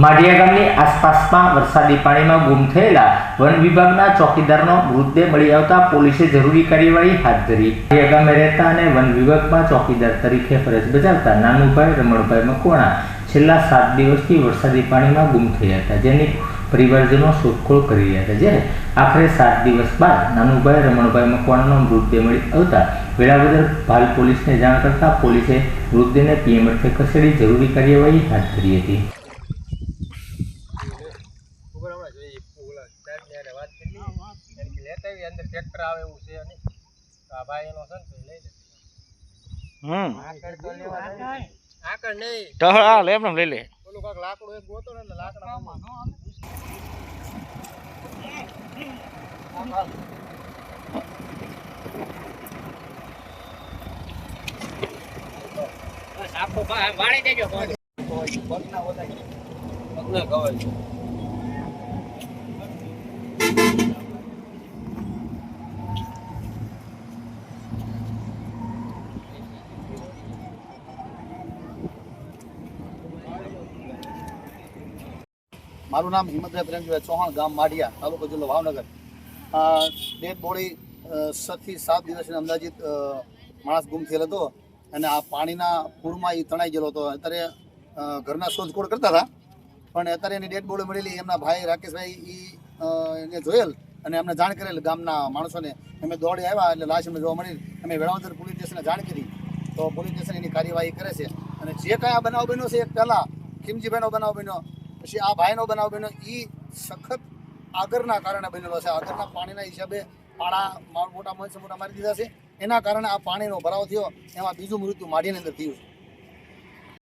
માઢિયા ગામની આસપાસમાં વરસાદી પાણીમાં ગુમ થયેલા વન વિભાગના ચોકીદારનો મૃતદેહ મળી આવતા પોલીસે જરૂરી કાર્યવાહી હાથ ધરી। માઢિયા ગામે રહેતા અને વન વિભાગમાં ચોકીદાર તરીકે ફરજ બજાવતા નાનુભાઈ રમણભાઈ મકવાણા છેલ્લા 7 દિવસથી વરસાદી પાણીમાં ગુમ થયા હતા, જેની પરિવારજનો શોધખોળ કરી રહ્યા હતા। જ્યારે આખરે 7 દિવસ બાદ નાનુભાઈ રમણભાઈ મકવાણાનો મૃતદેહ મળી આવતા વેળાવદર ભાલ પોલીસને જાણ કરતા પોલીસે મૃતદેહને પીએમ અર્થે ખસેડી જરૂરી કાર્યવાહી હાથ ધરી હતી। અંદર ટ્રેક્ટર આવે એવું છે અને આ ભાઈ એનો છે ને લઈ લે આકડ નહીં તો હા લે એમ લઈ લે ઓલું કાક લાકડું એક ગોતો ને લાકડામાં સાપો વાળી દેજો પગના વધાય પગના કવાય મારું નામ હિંમતભાઈ પ્રેમજીભાઈ ચૌહાણ, ગામ માઢિયા, તાલુકો જિલ્લો ભાવનગર। ડેડ બોડી 6 થી 7 દિવસની અંદાજિત માણસ ગુમ થયેલ હતો અને આ પાણીના પૂરમાં એ તણાઈ ગયેલો હતો। અત્યારે ઘરના શોધખોળ કરતા હતા, પણ અત્યારે એની ડેડ બોડી મળેલી। એમના ભાઈ રાકેશભાઈ એને જોયેલ અને એમને જાણ કરેલ ગામના માણસોને। અમે દોડી આવ્યા એટલે લાશ એમને જોવા મળી। અમે વેળાવદર પોલીસ સ્ટેશને જાણ કરી તો પોલીસ સ્ટેશન એની કાર્યવાહી કરે છે। અને જે કાંઈ આ બનાવ બન્યો છે, એક પહેલાં ખીમજીભાઈનો બનાવ બન્યો, પછી આ ભાઈનો બનાવ બન્યો, એ સખત આગળના કારણે બનેલો છે। આગળના પાણીના હિસાબે પાળા મોટા મારી દીધા છે, એના કારણે આ પાણીનો ભરાવ થયો। એમાં બીજું મૃત્યુ માઢિયાની અંદર થયું છે।